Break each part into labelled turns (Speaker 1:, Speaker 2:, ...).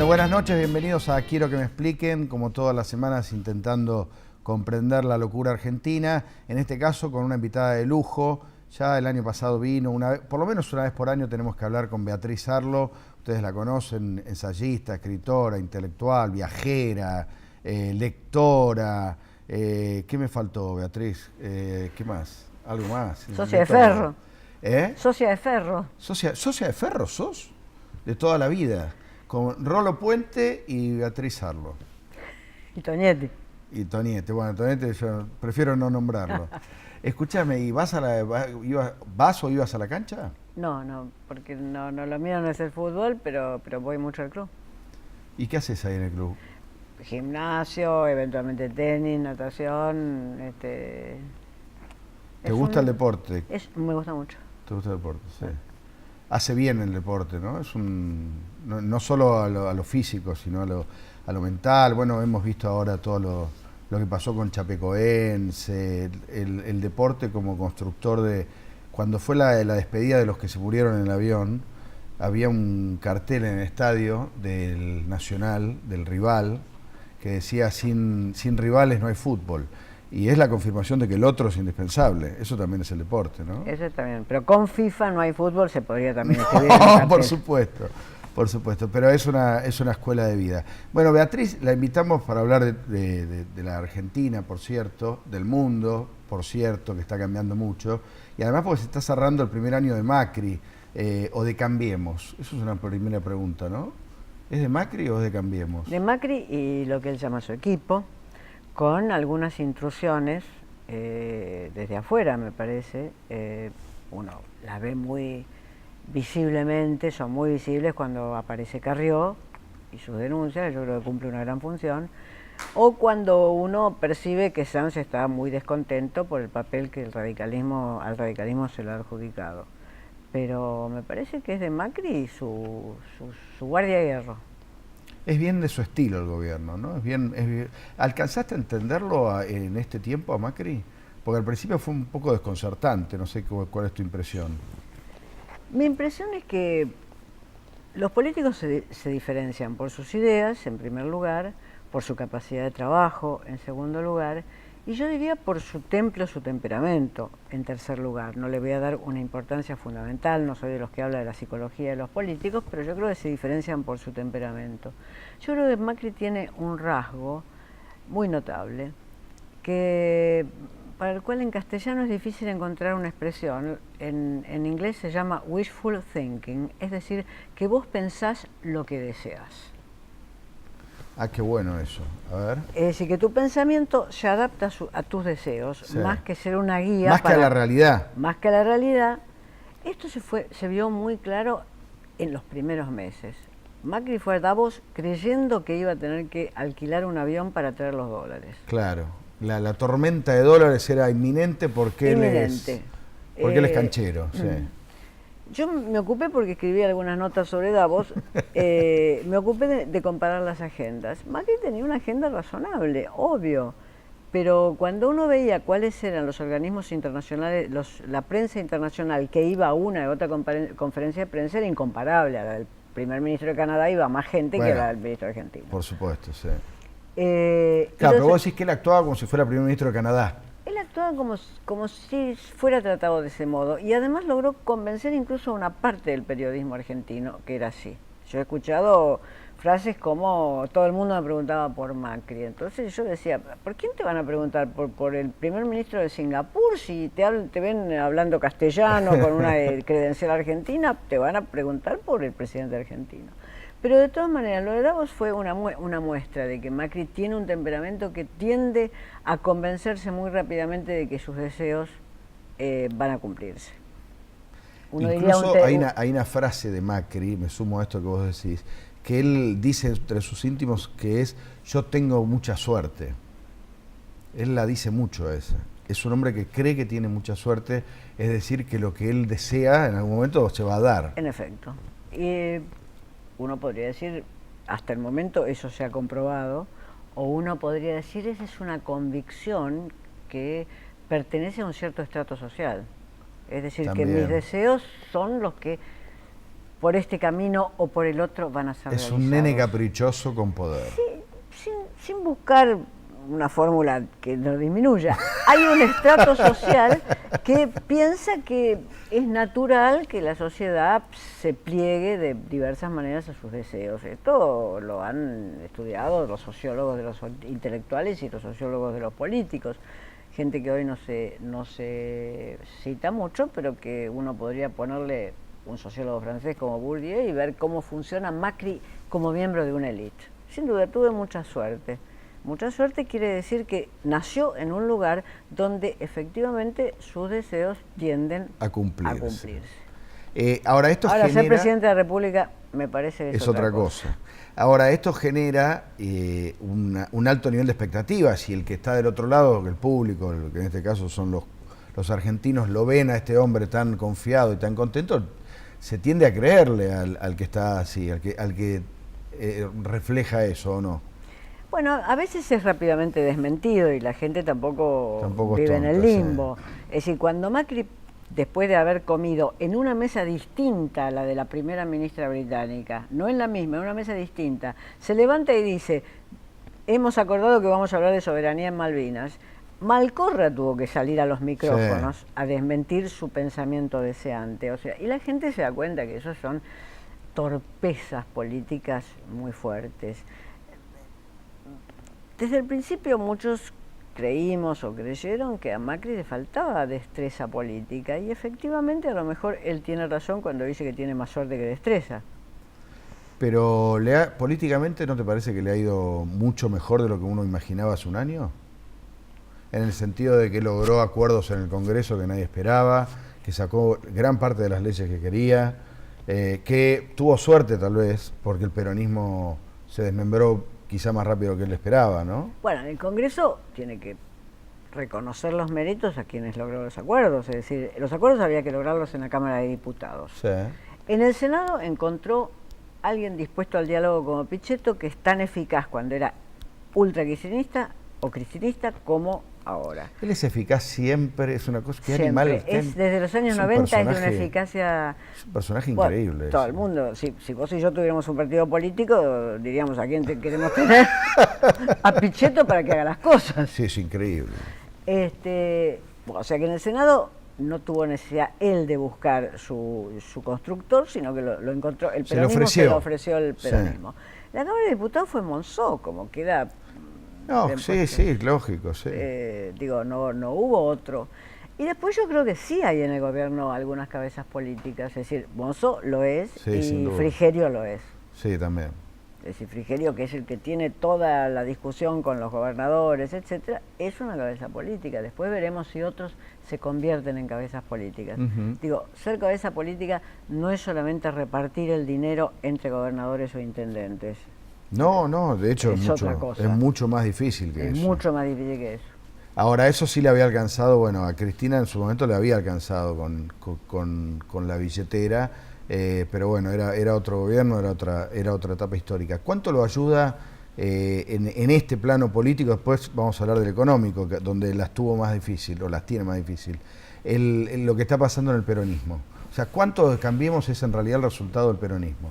Speaker 1: Bueno, buenas noches, bienvenidos a Quiero que me expliquen, como todas las semanas intentando comprender la locura argentina, en este caso con una invitada de lujo. Ya el año pasado vino, por lo menos una vez por año tenemos que hablar con Beatriz Arlo. Ustedes la conocen, ensayista, escritora, intelectual, viajera, lectora. ¿Qué me faltó, Beatriz? ¿Qué más? ¿Algo más?
Speaker 2: Socia de ferro.
Speaker 1: ¿Eh?
Speaker 2: Socia de ferro.
Speaker 1: ¿Socia de ferro sos? De toda la vida. Con Rolo Puente y Beatriz Arlo.
Speaker 2: Y Toñetti.
Speaker 1: Y Toñete. Bueno, Toñete yo prefiero no nombrarlo. Escúchame, ¿y vas o ibas a la cancha?
Speaker 2: No, porque no, lo mío no es el fútbol, pero voy mucho al club.
Speaker 1: ¿Y qué haces ahí en el club?
Speaker 2: Gimnasio, eventualmente tenis, natación.
Speaker 1: ¿Te gusta el deporte?
Speaker 2: Me gusta mucho.
Speaker 1: ¿Te gusta el deporte? Sí. Hace bien el deporte, ¿no? No solo a lo físico, sino a lo mental. Bueno, hemos visto ahora todo lo que pasó con Chapecoense, el deporte como constructor de... Cuando fue la despedida de los que se murieron en el avión, había un cartel en el estadio del Nacional, del rival, que decía sin rivales no hay fútbol. Y es la confirmación de que el otro es indispensable. Eso también es el deporte, ¿no?
Speaker 2: Eso también. Pero con FIFA no hay fútbol, se podría también escribir.
Speaker 1: No, por supuesto. Pero es una escuela de vida. Bueno, Beatriz, la invitamos para hablar de la Argentina, por cierto, del mundo, por cierto, que está cambiando mucho. Y además porque se está cerrando el primer año de Macri, o de Cambiemos. Eso es una primera pregunta, ¿no? ¿Es de Macri o es de Cambiemos?
Speaker 2: De Macri y lo que él llama su equipo, con algunas intrusiones desde afuera, me parece. Uno las ve muy visiblemente, son muy visibles cuando aparece Carrió y sus denuncias, yo creo que cumple una gran función, o cuando uno percibe que Sanz está muy descontento por el papel que al radicalismo se le ha adjudicado. Pero me parece que es de Macri su guardia de hierro.
Speaker 1: Es bien de su estilo el gobierno, ¿no? Es bien. ¿Alcanzaste a entenderlo en este tiempo a Macri? Porque al principio fue un poco desconcertante, no sé cuál es tu impresión.
Speaker 2: Mi impresión es que los políticos se diferencian por sus ideas, en primer lugar, por su capacidad de trabajo, en segundo lugar, y yo diría por su temple o su temperamento, en tercer lugar. No le voy a dar una importancia fundamental, no soy de los que habla de la psicología de los políticos, pero yo creo que se diferencian por su temperamento. Yo creo que Macri tiene un rasgo muy notable, para el cual en castellano es difícil encontrar una expresión. En inglés se llama wishful thinking, es decir, que vos pensás lo que deseas.
Speaker 1: Ah, qué bueno eso. A ver.
Speaker 2: Es decir, que tu pensamiento se adapta a tus deseos, sí, más que ser una guía.
Speaker 1: Más que a la realidad.
Speaker 2: Más que a la realidad. Esto se vio muy claro en los primeros meses. Macri fue a Davos creyendo que iba a tener que alquilar un avión para traer los dólares.
Speaker 1: Claro. La tormenta de dólares era inminente porque él es canchero. Sí.
Speaker 2: Yo me ocupé, porque escribí algunas notas sobre Davos, me ocupé de comparar las agendas. Macri tenía una agenda razonable, obvio, pero cuando uno veía cuáles eran los organismos internacionales, la prensa internacional que iba a una y otra conferencia de prensa, era incomparable. A la del primer ministro de Canadá iba más gente que la del ministro argentino.
Speaker 1: Por supuesto, sí.
Speaker 2: Claro,
Speaker 1: entonces, pero vos decís que él actuaba como si fuera primer ministro de Canadá.
Speaker 2: Él actuaba como si fuera tratado de ese modo, y además logró convencer incluso a una parte del periodismo argentino que era así. Yo he escuchado frases como: todo el mundo me preguntaba por Macri. Entonces yo decía, ¿por quién te van a preguntar? ¿Por el primer ministro de Singapur? Si te ven hablando castellano con una credencial argentina, te van a preguntar por el presidente argentino. Pero de todas maneras, lo de Davos fue una muestra de que Macri tiene un temperamento que tiende a convencerse muy rápidamente de que sus deseos van a cumplirse.
Speaker 1: Incluso hay una frase de Macri, me sumo a esto que vos decís, que él dice entre sus íntimos que es: yo tengo mucha suerte. Él la dice mucho esa. Es un hombre que cree que tiene mucha suerte, es decir, que lo que él desea en algún momento se va a dar.
Speaker 2: En efecto. Uno podría decir, hasta el momento eso se ha comprobado, o uno podría decir, esa es una convicción que pertenece a un cierto estrato social. Es decir, también, que mis deseos son los que por este camino o por el otro van a ser
Speaker 1: Es
Speaker 2: realizados.
Speaker 1: un nene caprichoso con poder.
Speaker 2: Sí, sin buscar una fórmula que lo disminuya. Hay un estrato social que piensa que es natural que la sociedad se pliegue de diversas maneras a sus deseos. Esto lo han estudiado los sociólogos de los intelectuales y los sociólogos de los políticos. Gente que hoy no se cita mucho, pero que uno podría ponerle un sociólogo francés como Bourdieu y ver cómo funciona Macri como miembro de una élite. Sin duda, tuve mucha suerte. Mucha suerte quiere decir que nació en un lugar donde efectivamente sus deseos tienden a cumplirse.
Speaker 1: Ahora,
Speaker 2: ser presidente de la República me parece que
Speaker 1: es otra cosa. Ahora, esto genera un alto nivel de expectativas y el que está del otro lado, el público, que en este caso son los argentinos, lo ven a este hombre tan confiado y tan contento, se tiende a creerle al que está así, al que refleja eso, ¿o no?
Speaker 2: Bueno, a veces es rápidamente desmentido y la gente tampoco vive en el limbo. Sí. Es decir, cuando Macri, después de haber comido en una mesa distinta a la de la primera ministra británica, no en la misma, en una mesa distinta, se levanta y dice, hemos acordado que vamos a hablar de soberanía en Malvinas. Malcorra tuvo que salir a los micrófonos a desmentir su pensamiento deseante. O sea, y la gente se da cuenta que eso son torpezas políticas muy fuertes. Desde el principio muchos creímos o creyeron que a Macri le faltaba destreza política y efectivamente a lo mejor él tiene razón cuando dice que tiene más suerte que destreza.
Speaker 1: Pero políticamente ¿no te parece que le ha ido mucho mejor de lo que uno imaginaba hace un año? En el sentido de que logró acuerdos en el Congreso que nadie esperaba, que sacó gran parte de las leyes que quería, que tuvo suerte tal vez porque el peronismo se desmembró quizá más rápido que él esperaba, ¿no?
Speaker 2: Bueno, en el Congreso tiene que reconocer los méritos a quienes logró los acuerdos, es decir, los acuerdos había que lograrlos en la Cámara de Diputados.
Speaker 1: Sí.
Speaker 2: En el Senado encontró alguien dispuesto al diálogo como Pichetto, que es tan eficaz cuando era ultra kirchnerista o cristinista como ahora.
Speaker 1: Él es eficaz siempre, es una cosa que
Speaker 2: siempre.
Speaker 1: Animal
Speaker 2: Desde los años 90 es de una eficacia...
Speaker 1: Es un personaje increíble.
Speaker 2: Bueno, todo el mundo, si vos y yo tuviéramos un partido político, diríamos a quién queremos tener, a Pichetto para que haga las cosas.
Speaker 1: Sí, es increíble.
Speaker 2: O sea que en el Senado no tuvo necesidad él de buscar su constructor, sino que lo encontró, el peronismo se lo ofreció el peronismo. Sí. La Cámara de Diputados fue Monzó, como queda...
Speaker 1: No, sí, lógico, sí.
Speaker 2: No hubo otro. Y después yo creo que sí hay en el gobierno algunas cabezas políticas, es decir, Monzó lo es y Frigerio lo es.
Speaker 1: Sí, también.
Speaker 2: Es decir, Frigerio, que es el que tiene toda la discusión con los gobernadores, etcétera, es una cabeza política. Después veremos si otros se convierten en cabezas políticas. Ser cabeza política no es solamente repartir el dinero entre gobernadores o intendentes.
Speaker 1: No, de hecho es mucho más difícil que eso.
Speaker 2: Es mucho más difícil que eso.
Speaker 1: Ahora, eso sí le había alcanzado, bueno, a Cristina en su momento le había alcanzado con la billetera, pero bueno, era otro gobierno, era otra etapa histórica. ¿Cuánto lo ayuda en este plano político? Después vamos a hablar del económico, donde las tuvo más difícil, o las tiene más difícil, lo que está pasando en el peronismo. O sea, ¿cuánto de Cambiemos es en realidad el resultado del peronismo?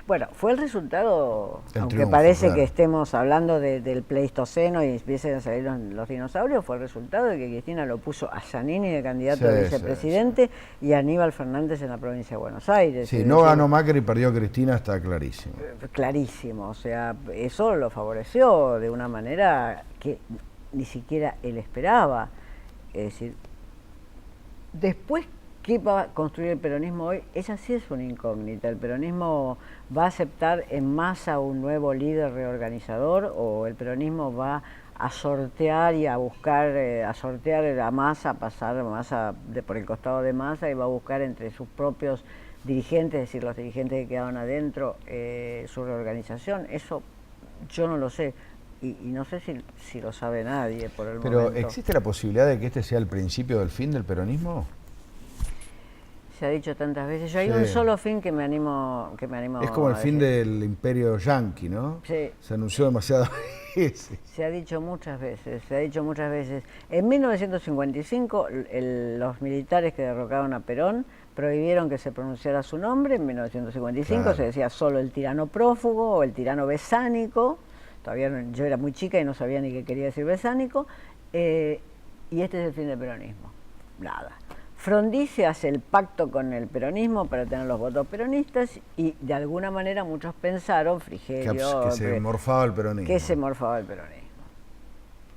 Speaker 2: Bueno, fue el resultado, aunque parece que estemos hablando del Pleistoceno y empiecen a salir los dinosaurios, fue el resultado de que Cristina lo puso a Giannini de candidato a vicepresidente y a Aníbal Fernández en la provincia de Buenos Aires.
Speaker 1: Sí, no ganó Macri y perdió Cristina, está clarísimo.
Speaker 2: Clarísimo, o sea, eso lo favoreció de una manera que ni siquiera él esperaba. Es decir, después, ¿qué va a construir el peronismo hoy? Esa sí es una incógnita. ¿El peronismo va a aceptar en masa un nuevo líder reorganizador o el peronismo va a sortear y a buscar, a sortear a Massa, pasar Massa por el costado de Massa y va a buscar entre sus propios dirigentes, es decir, los dirigentes que quedaban adentro, su reorganización? Eso yo no lo sé. Y no sé si lo sabe nadie por el momento.
Speaker 1: Pero ¿existe la posibilidad de que este sea el principio del fin del peronismo?
Speaker 2: Se ha dicho tantas veces. Yo hay un solo fin que me animo
Speaker 1: Es como el fin del imperio yanqui, ¿no?
Speaker 2: Sí.
Speaker 1: Se anunció demasiado sí.
Speaker 2: Se ha dicho muchas veces, se ha dicho muchas veces. En 1955 los militares que derrocaron a Perón prohibieron que se pronunciara su nombre. En 1955
Speaker 1: Claro.
Speaker 2: se decía solo el tirano prófugo o el tirano besánico. Todavía yo era muy chica y no sabía ni qué quería decir besánico. Y este es el fin del peronismo. Nada. Frondizi hace el pacto con el peronismo para tener los votos peronistas y de alguna manera muchos pensaron, Frigerio,
Speaker 1: Que se morfaba el peronismo.
Speaker 2: que se morfaba el peronismo.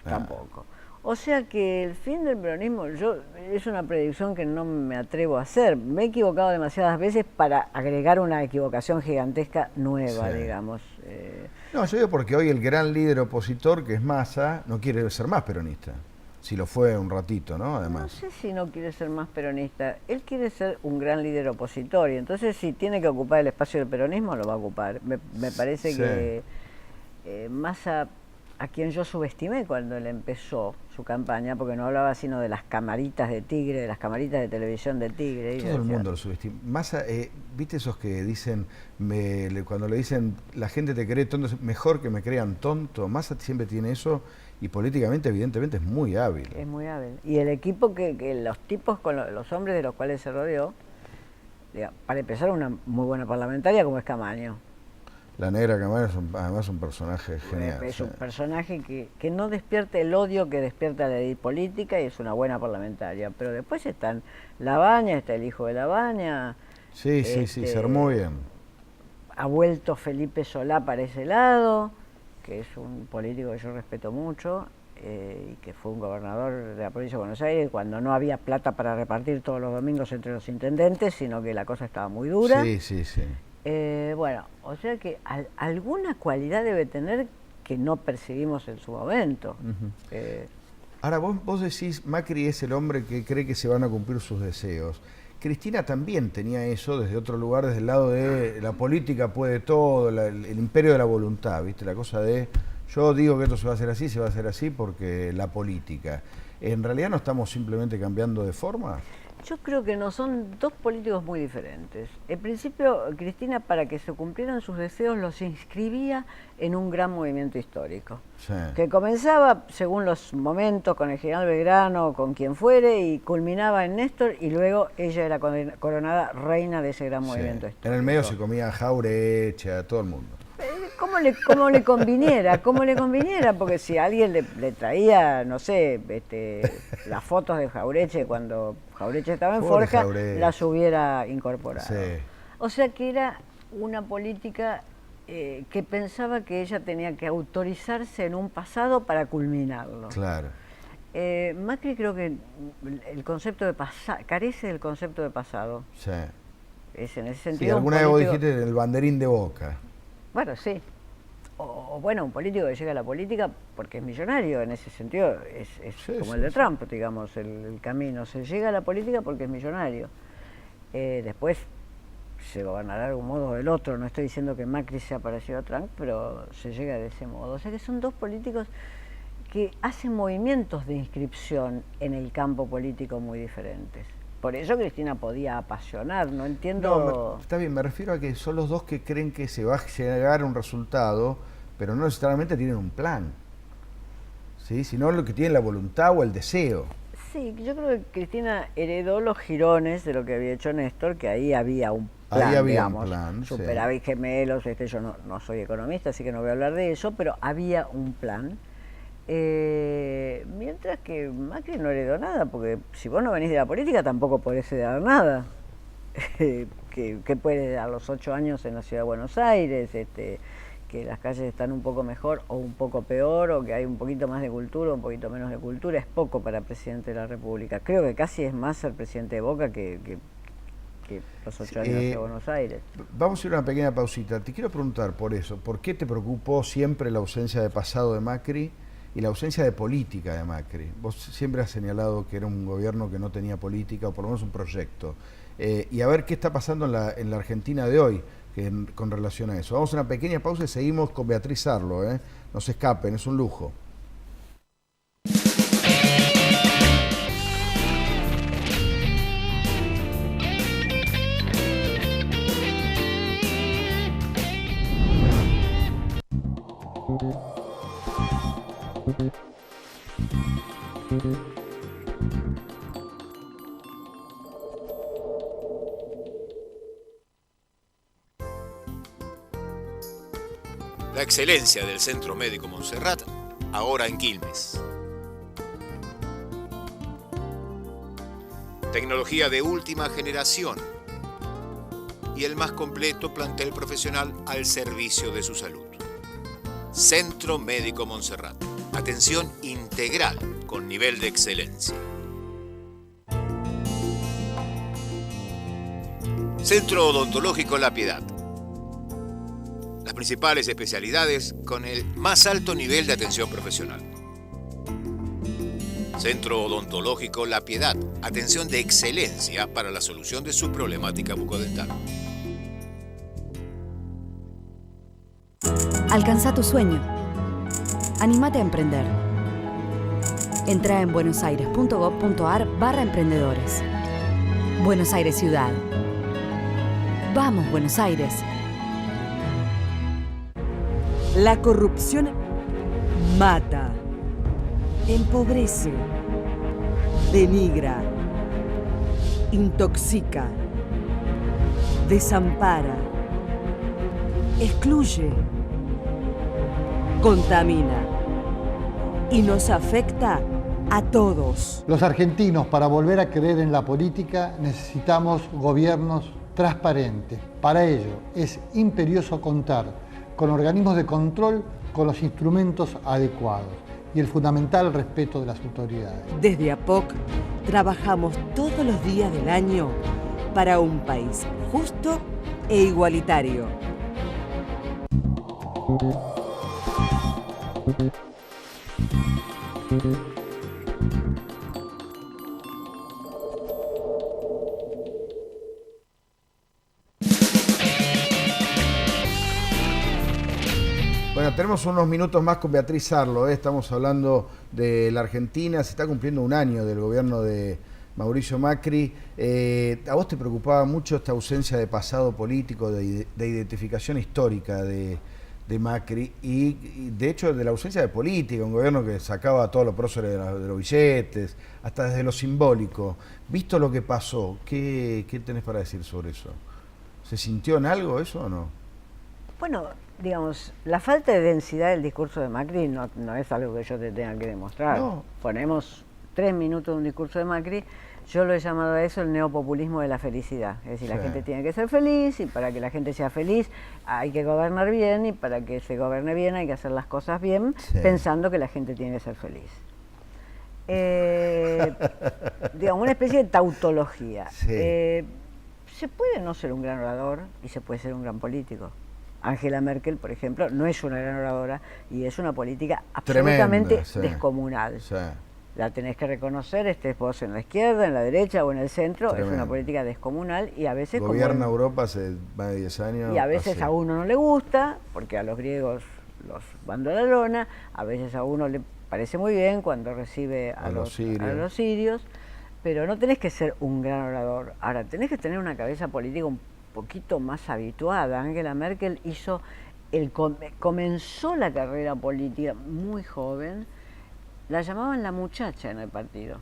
Speaker 2: Tampoco. O sea que el fin del peronismo, es una predicción que no me atrevo a hacer. Me he equivocado demasiadas veces para agregar una equivocación gigantesca nueva,
Speaker 1: Sí.
Speaker 2: digamos.
Speaker 1: No, yo digo porque hoy el gran líder opositor, que es Massa, no quiere ser más peronista. Si lo fue un ratito, ¿no?
Speaker 2: No
Speaker 1: Además.
Speaker 2: sé si no quiere ser más peronista. Él quiere ser un gran líder opositor y entonces si tiene que ocupar el espacio del peronismo, lo va a ocupar. Me parece
Speaker 1: Sí.
Speaker 2: que Massa, a quien yo subestimé cuando él empezó su campaña, porque no hablaba sino de las camaritas de Tigre, de las camaritas de televisión de Tigre.
Speaker 1: Todo el mundo lo subestima. Massa, ¿viste esos que dicen, cuando le dicen, la gente te cree tonto, es mejor que me crean tonto? Massa siempre tiene eso y políticamente, evidentemente, es muy hábil.
Speaker 2: Es muy hábil. Y el equipo que los tipos, con los hombres de los cuales se rodeó, para empezar, una muy buena parlamentaria como es Camaño.
Speaker 1: La negra Camaño es además un personaje genial.
Speaker 2: Es
Speaker 1: sí.
Speaker 2: un personaje que no despierta el odio que despierta la ley política y es una buena parlamentaria. Pero después están Labaña, está el hijo de Labaña.
Speaker 1: Sí, sí, se armó bien.
Speaker 2: Ha vuelto Felipe Solá para ese lado, que es un político que yo respeto mucho y que fue un gobernador de la provincia de Buenos Aires cuando no había plata para repartir todos los domingos entre los intendentes, sino que la cosa estaba muy dura.
Speaker 1: Sí, sí, sí.
Speaker 2: Bueno, o sea que alguna cualidad debe tener que no percibimos en su momento.
Speaker 1: Ahora, vos decís, Macri es el hombre que cree que se van a cumplir sus deseos. Cristina también tenía eso desde otro lugar, desde el lado de la política puede todo, el imperio de la voluntad, ¿viste? La cosa de, yo digo que esto se va a hacer así porque la política. ¿En realidad no estamos simplemente cambiando de forma?
Speaker 2: Yo creo que no, son dos políticos muy diferentes. En principio, Cristina, para que se cumplieran sus deseos, los inscribía en un gran movimiento histórico,
Speaker 1: Sí.
Speaker 2: que comenzaba, según los momentos, con el general Belgrano, con quien fuere, y culminaba en Néstor, y luego ella era coronada reina de ese gran movimiento histórico.
Speaker 1: En el medio se comía Jaureche, a todo el mundo.
Speaker 2: Cómo le conviniera, porque si alguien le traía, no sé, las fotos de Jaureche cuando Jaureche estaba en
Speaker 1: Pobre
Speaker 2: Forja,
Speaker 1: Jaureche.
Speaker 2: las hubiera incorporado.
Speaker 1: Sí.
Speaker 2: O sea que era una política que pensaba que ella tenía que autorizarse en un pasado para culminarlo.
Speaker 1: Claro.
Speaker 2: Macri creo que el concepto de pasado, carece del concepto de pasado.
Speaker 1: Sí.
Speaker 2: Es en ese
Speaker 1: Sí,
Speaker 2: sentido.
Speaker 1: alguna vez vos dijiste el banderín de Boca.
Speaker 2: Bueno, sí. O bueno, un político que llega a la política porque es millonario, en ese sentido es
Speaker 1: Sí,
Speaker 2: como
Speaker 1: sí,
Speaker 2: el de
Speaker 1: sí.
Speaker 2: Trump, digamos, el camino. Se llega a la política porque es millonario. Después se gobernará de algún modo o del otro. No estoy diciendo que Macri sea parecido a Trump, pero se llega de ese modo. O sea que son dos políticos que hacen movimientos de inscripción en el campo político muy diferentes. Por eso Cristina podía apasionar, no entiendo...
Speaker 1: No, está bien, me refiero a que son los dos que creen que se va a llegar a un resultado, pero no necesariamente tienen un plan, ¿sí? Sino lo que tienen la voluntad o el deseo.
Speaker 2: Sí, yo creo que Cristina heredó los jirones de lo que había hecho Néstor, que ahí había un plan,
Speaker 1: Ahí había
Speaker 2: digamos,
Speaker 1: un plan, sí.
Speaker 2: superávit gemelos, yo no soy economista, así que no voy a hablar de eso, pero había un plan. Mientras que Macri no heredó nada, porque si vos no venís de la política tampoco podés heredar nada. que puede dar los 8 años en la ciudad de Buenos Aires, que las calles están un poco mejor o un poco peor, o que hay un poquito más de cultura o un poquito menos de cultura, es poco para presidente de la República. Creo que casi es más ser presidente de Boca que los 8 años de Buenos Aires.
Speaker 1: Vamos a ir a una pequeña pausita. Te quiero preguntar por eso, ¿por qué te preocupó siempre la ausencia de pasado de Macri y la ausencia de política de Macri? Vos siempre has señalado que era un gobierno que no tenía política, o por lo menos un proyecto. Y a ver qué está pasando en la Argentina de hoy con relación a eso. Vamos a una pequeña pausa y seguimos con Beatriz Arlo. No se escapen, es un lujo.
Speaker 3: La excelencia del Centro Médico Montserrat, ahora en Quilmes. Tecnología de última generación y el más completo plantel profesional al servicio de su salud. Centro Médico Montserrat. Atención integral con nivel de excelencia. Centro Odontológico La Piedad. Las principales especialidades con el más alto nivel de atención profesional. Centro Odontológico La Piedad. Atención de excelencia para la solución de su problemática bucodental.
Speaker 4: Alcanza tu sueño. Anímate a emprender. Entra en buenosaires.gov.ar/emprendedores. Buenos Aires Ciudad. Vamos, Buenos Aires.
Speaker 5: La corrupción mata, empobrece, denigra, intoxica, desampara, excluye, contamina y nos afecta a todos.
Speaker 6: Los argentinos, para volver a creer en la política, necesitamos gobiernos transparentes. Para ello es imperioso contar con organismos de control con los instrumentos adecuados y el fundamental respeto de las autoridades.
Speaker 5: Desde APOC trabajamos todos los días del año para un país justo e igualitario.
Speaker 1: Bueno, tenemos unos minutos más con Beatriz Sarlo, ¿eh? Estamos hablando de la Argentina, se está cumpliendo un año del gobierno de Mauricio Macri. ¿A vos te preocupaba mucho esta ausencia de pasado político, de identificación histórica de Macri y de hecho de la ausencia de política, un gobierno que sacaba a todos los próceres de los billetes, hasta desde lo simbólico? Visto lo que pasó, ¿qué tenés para decir sobre eso? ¿Se sintió en algo eso o no?
Speaker 2: Bueno, digamos, la falta de densidad del discurso de Macri no es algo que yo te tenga que demostrar.
Speaker 1: No.
Speaker 2: Ponemos 3 minutos de un discurso de Macri, yo lo he llamado a eso el neopopulismo de la felicidad. Es decir,
Speaker 1: Sí.
Speaker 2: La gente tiene que ser feliz y para que la gente sea feliz hay que gobernar bien y para que se gobierne bien hay que hacer las cosas bien,
Speaker 1: Sí.
Speaker 2: pensando que la gente tiene que ser feliz. Digamos, una especie de tautología.
Speaker 1: Sí.
Speaker 2: Se puede no ser un gran orador y se puede ser un gran político. Angela Merkel, por ejemplo, no es una gran oradora y es una política absolutamente
Speaker 1: Tremenda, sí.
Speaker 2: descomunal.
Speaker 1: Sí.
Speaker 2: La tenés que reconocer, estés vos en la izquierda, en la derecha o en el centro,
Speaker 1: Tremendo.
Speaker 2: es una política descomunal y a veces
Speaker 1: Gobierna Europa hace más de 10 años.
Speaker 2: y a veces
Speaker 1: así.
Speaker 2: a uno no le gusta, porque a los griegos los mandó a la lona, a veces a uno le parece muy bien cuando recibe a los sirios, pero no tenés que ser un gran orador. Ahora, tenés que tener una cabeza política un poquito más habituada. Angela Merkel comenzó la carrera política muy joven, la llamaban la muchacha en el partido.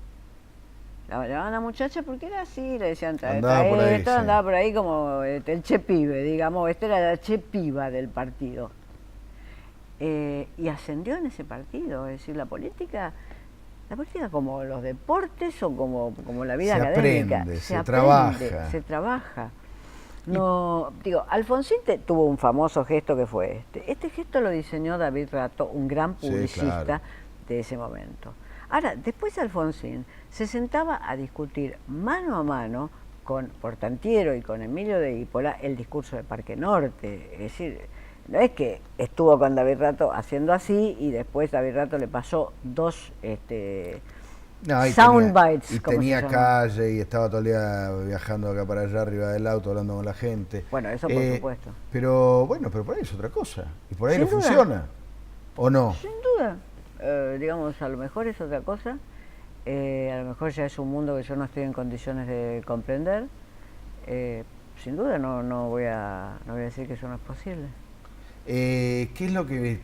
Speaker 2: La llamaban la muchacha porque era así, le decían
Speaker 1: Andaba por ahí, sí.
Speaker 2: andaba por ahí como el che pibe, digamos, era la che piba del partido. Y ascendió en ese partido, es decir, la política como los deportes o como la vida académica.
Speaker 1: Se trabaja.
Speaker 2: No, digo, Alfonsín tuvo un famoso gesto que fue este. Este gesto lo diseñó David Rato, un gran publicista,
Speaker 1: sí, claro,
Speaker 2: de ese momento. Ahora, después Alfonsín se sentaba a discutir mano a mano con Portantiero y con Emilio de Ípola el discurso de Parque Norte. Es decir, no es que estuvo con David Rato haciendo así y después David Rato le pasó dos soundbites.
Speaker 1: Y tenía calle y estaba todo el día viajando acá para allá arriba del auto hablando con la gente.
Speaker 2: Bueno, eso por supuesto.
Speaker 1: Pero por ahí es otra cosa. Y por ahí
Speaker 2: Sin
Speaker 1: no
Speaker 2: duda.
Speaker 1: funciona. ¿O no?
Speaker 2: Sin duda. Digamos, a lo mejor es otra cosa. A lo mejor ya es un mundo que yo no estoy en condiciones de comprender. Sin duda no voy a decir que eso no es posible.
Speaker 1: ¿Qué es lo que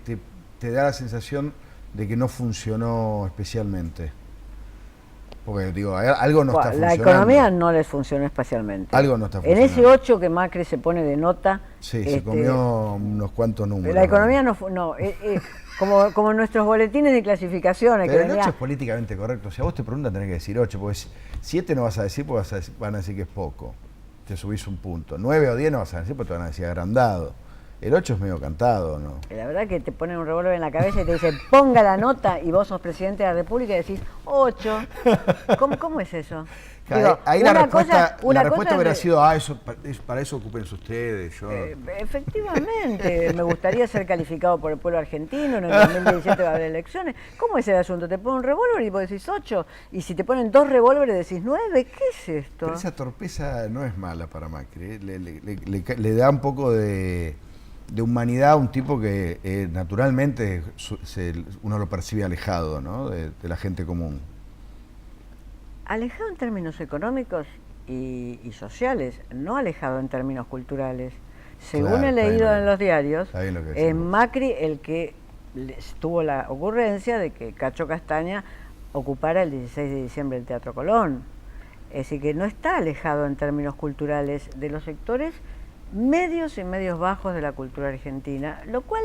Speaker 1: te da la sensación de que no funcionó especialmente? Porque digo, algo no está
Speaker 2: La
Speaker 1: funcionando.
Speaker 2: economía no les funcionó especialmente.
Speaker 1: Algo no está
Speaker 2: En
Speaker 1: funcionando.
Speaker 2: ese 8 que Macri se pone de nota...
Speaker 1: Sí, se comió unos cuantos números.
Speaker 2: La economía como nuestros boletines de clasificaciones.
Speaker 1: Pero
Speaker 2: que
Speaker 1: el
Speaker 2: venía,
Speaker 1: 8 es políticamente correcto. Si a vos te preguntan, tenés que decir 8, porque 7 no vas a decir porque van a decir que es poco. Te subís un punto. 9 o 10 no vas a decir porque te van a decir agrandado. El 8 es medio cantado, ¿no?
Speaker 2: la verdad que te ponen un revólver en la cabeza y te dicen, ponga la nota, y vos sos presidente de la República y decís, 8. ¿Cómo es eso? Digo,
Speaker 1: Ahí la
Speaker 2: una
Speaker 1: respuesta,
Speaker 2: cosa- una cosa
Speaker 1: hubiera
Speaker 2: es-
Speaker 1: sido, eso, para eso ocúpense ustedes. Yo...
Speaker 2: Efectivamente, me gustaría ser calificado por el pueblo argentino, en el 2017 va a haber elecciones. ¿Cómo es el asunto? Te ponen un revólver y vos decís 8, y si te ponen 2 revólveres decís 9, ¿qué es esto?
Speaker 1: Pero esa torpeza no es mala para Macri. Le da un poco de humanidad a un tipo que naturalmente uno lo percibe alejado, ¿no? de la gente común.
Speaker 2: Alejado en términos económicos y sociales, no alejado en términos culturales. Según
Speaker 1: Claro,
Speaker 2: he
Speaker 1: está
Speaker 2: leído
Speaker 1: bien.
Speaker 2: en los diarios,
Speaker 1: Está bien lo que
Speaker 2: es
Speaker 1: decimos.
Speaker 2: Macri el que tuvo la ocurrencia de que Cacho Castaña ocupara el 16 de diciembre el Teatro Colón. Es decir, que no está alejado en términos culturales de los sectores medios y medios bajos de la cultura argentina, lo cual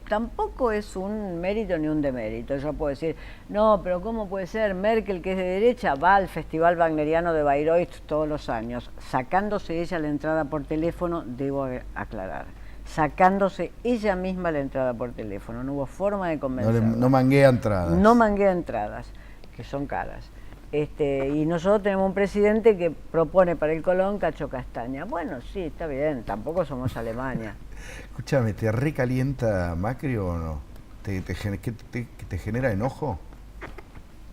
Speaker 2: tampoco es un mérito ni un demérito. Yo puedo decir, no, pero ¿cómo puede ser? Merkel, que es de derecha, va al Festival Wagneriano de Bayreuth todos los años, sacándose ella la entrada por teléfono, debo aclarar, sacándose ella misma la entrada por teléfono, no hubo forma de convencerla.
Speaker 1: No manguea entradas.
Speaker 2: No manguea entradas, que son caras. Y nosotros tenemos un presidente que propone para el Colón Cacho Castaña. Bueno, sí, está bien, tampoco somos Alemania.
Speaker 1: Escúchame, ¿te recalienta Macri o no? ¿Te genera enojo?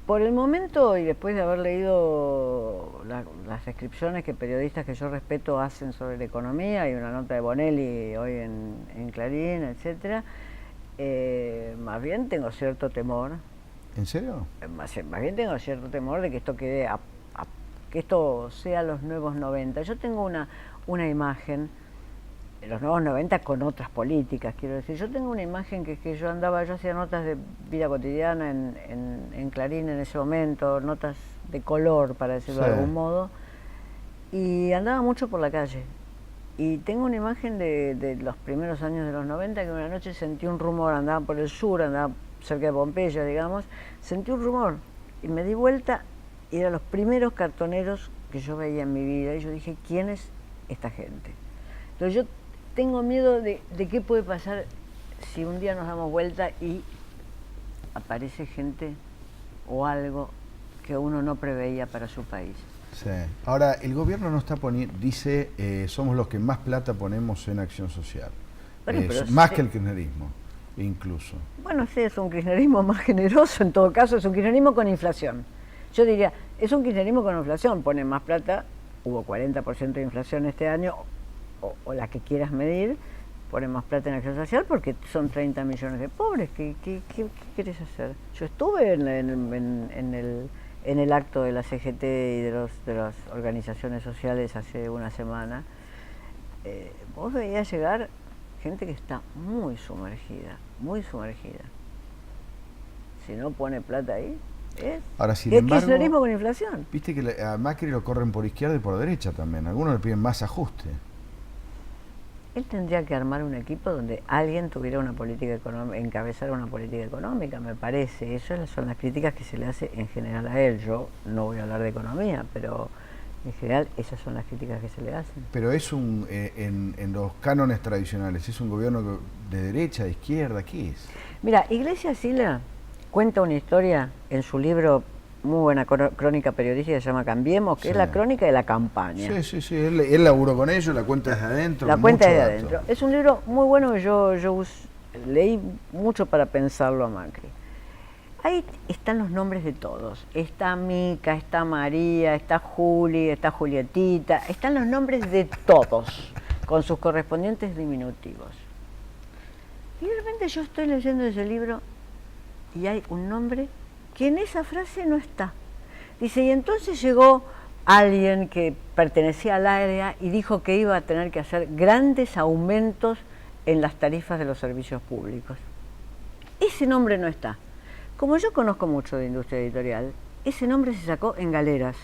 Speaker 2: Por el momento, y después de haber leído las descripciones que periodistas que yo respeto hacen sobre la economía, y una nota de Bonelli hoy en Clarín, etcétera, más bien tengo cierto temor.
Speaker 1: ¿En serio?
Speaker 2: Más bien tengo cierto temor de que esto quede que esto sea los nuevos 90. Yo tengo una imagen de los nuevos 90 con otras políticas, quiero decir. Yo tengo una imagen que yo hacía notas de vida cotidiana en Clarín en ese momento, notas de color, para decirlo de algún modo, y andaba mucho por la calle. Y tengo una imagen de los primeros años de los 90, que una noche sentí un rumor, andaba por el sur, andaba cerca de Pompeya, digamos, sentí un rumor y me di vuelta y eran los primeros cartoneros que yo veía en mi vida, y yo dije, ¿quién es esta gente? Entonces yo tengo miedo de qué puede pasar si un día nos damos vuelta y aparece gente o algo que uno no preveía para su país.
Speaker 1: Sí. Ahora, el gobierno no está poniendo, dice, somos los que más plata ponemos en acción social.
Speaker 2: Bueno, pero
Speaker 1: más
Speaker 2: sí.
Speaker 1: que el kirchnerismo, incluso.
Speaker 2: Bueno, sí, es un kirchnerismo más generoso, en todo caso, es un kirchnerismo con inflación. Yo diría, es un kirchnerismo con inflación, pone más plata, hubo 40% de inflación este año, o la que quieras medir, pone más plata en acción social porque son 30 millones de pobres. ¿Qué querés hacer? Yo estuve en el acto de la CGT y de las organizaciones sociales hace una semana. Vos veías llegar gente que está muy sumergida, muy sumergida. Si no pone plata ahí,
Speaker 1: Ahora, sin
Speaker 2: es
Speaker 1: embargo,
Speaker 2: kirchnerismo con inflación.
Speaker 1: viste que a Macri lo corren por izquierda y por derecha también. Algunos le piden más ajuste.
Speaker 2: Él tendría que armar un equipo donde alguien tuviera una política económica, encabezara una política económica, me parece. Esas son las críticas que se le hace en general a él. Yo no voy a hablar de economía, pero en general esas son las críticas que se le hacen.
Speaker 1: Pero es en los cánones tradicionales, ¿es un gobierno de derecha, de izquierda? ¿Qué es?
Speaker 2: Mira, Iglesias Sila cuenta una historia en su libro, muy buena crónica periodística, que se llama Cambiemos, que
Speaker 1: Sí.
Speaker 2: es la crónica de la campaña.
Speaker 1: Sí, él laburó con ellos, la cuenta desde adentro.
Speaker 2: La
Speaker 1: con
Speaker 2: cuenta
Speaker 1: mucho
Speaker 2: de
Speaker 1: dato.
Speaker 2: adentro. Es un libro muy bueno que yo leí mucho para pensarlo a Macri. Ahí están los nombres de todos. Está Mica, está María, está Juli, está Julietita. Están los nombres de todos, con sus correspondientes diminutivos. Y de repente yo estoy leyendo ese libro y hay un nombre que en esa frase no está. Dice, y entonces llegó alguien que pertenecía al área y dijo que iba a tener que hacer grandes aumentos en las tarifas de los servicios públicos. Ese nombre no está. Como yo conozco mucho de industria editorial, ese nombre se sacó en Galeras.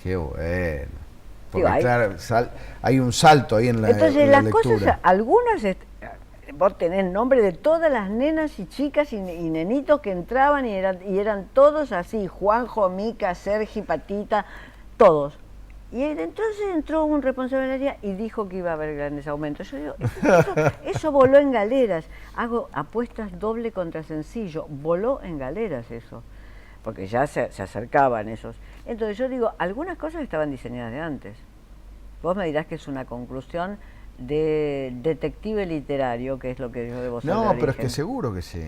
Speaker 1: Qué bueno.
Speaker 2: Digo,
Speaker 1: Porque claro, hay un salto ahí en la,
Speaker 2: entonces
Speaker 1: en la
Speaker 2: las
Speaker 1: lectura.
Speaker 2: cosas, algunas, vos tenés nombre de todas las nenas y chicas y nenitos que entraban y eran todos así, Juanjo, Mica, Sergi, Patita, todos. Y entonces entró un responsable del área y dijo que iba a haber grandes aumentos. Yo digo, eso voló en Galeras. Hago apuestas doble contra sencillo. Voló en Galeras eso. Porque ya se acercaban esos. Entonces yo digo, algunas cosas estaban diseñadas de antes. Vos me dirás que es una conclusión de detective literario, que es lo que yo debo saber.
Speaker 1: No, pero es que seguro que sí.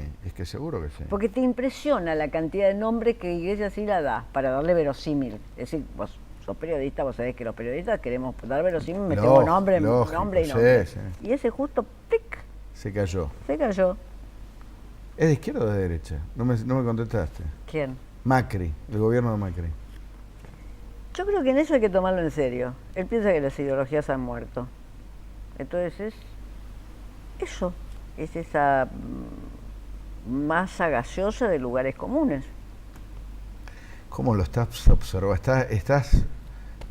Speaker 2: Porque te impresiona la cantidad de nombres que Iglesia sí la da para darle verosímil. Es decir, vos sos periodista, vos sabés que los periodistas queremos dar verosímil, metemos nombre y nombre.
Speaker 1: Sí.
Speaker 2: Y ese justo, ¡pic!
Speaker 1: Se cayó.
Speaker 2: ¿Es
Speaker 1: de izquierda o de derecha? No me contestaste.
Speaker 2: ¿Quién?
Speaker 1: Macri, el gobierno de Macri.
Speaker 2: Yo creo que en eso hay que tomarlo en serio. Él piensa que las ideologías han muerto. Entonces es esa masa gaseosa de lugares comunes.
Speaker 1: ¿Cómo lo estás observando?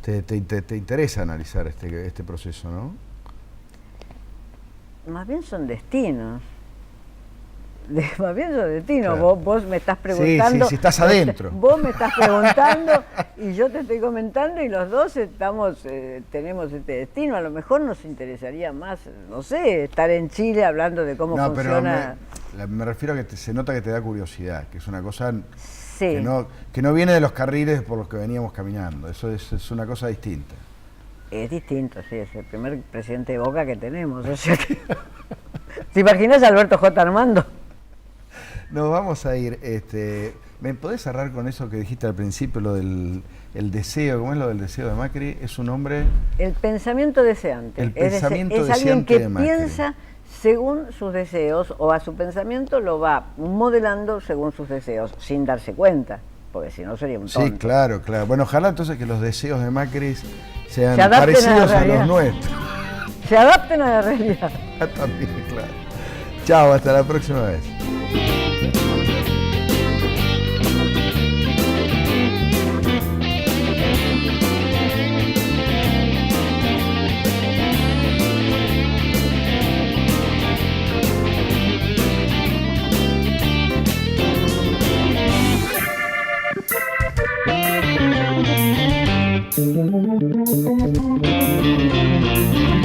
Speaker 1: Te interesa analizar este proceso, ¿no?
Speaker 2: Más bien son destinos. Claro. Vos me estás
Speaker 1: preguntando. Sí, estás adentro.
Speaker 2: Vos me estás preguntando y yo te estoy comentando y los dos tenemos este destino. A lo mejor nos interesaría más, no sé, estar en Chile hablando de cómo funciona.
Speaker 1: Pero me refiero a que se nota que te da curiosidad, que es una cosa
Speaker 2: sí.
Speaker 1: que no viene de los carriles por los que veníamos caminando. Eso es una cosa distinta.
Speaker 2: Es distinto, sí, es el primer presidente de Boca que tenemos. O sea que, ¿te imaginas a Alberto J. Armando?
Speaker 1: Nos vamos a ir. ¿Me podés cerrar con eso que dijiste al principio, lo del deseo? ¿Cómo es lo del deseo de Macri? Es un hombre...
Speaker 2: El pensamiento deseante.
Speaker 1: El pensamiento
Speaker 2: es alguien
Speaker 1: deseante
Speaker 2: que
Speaker 1: de Macri.
Speaker 2: piensa según sus deseos o a su pensamiento lo va modelando según sus deseos, sin darse cuenta, porque si no sería un tonto.
Speaker 1: Sí, claro. Bueno, ojalá entonces que los deseos de Macri sean parecidos a los nuestros.
Speaker 2: Se adapten a la realidad.
Speaker 1: También, claro. Chao, hasta la próxima vez.
Speaker 7: Thank you.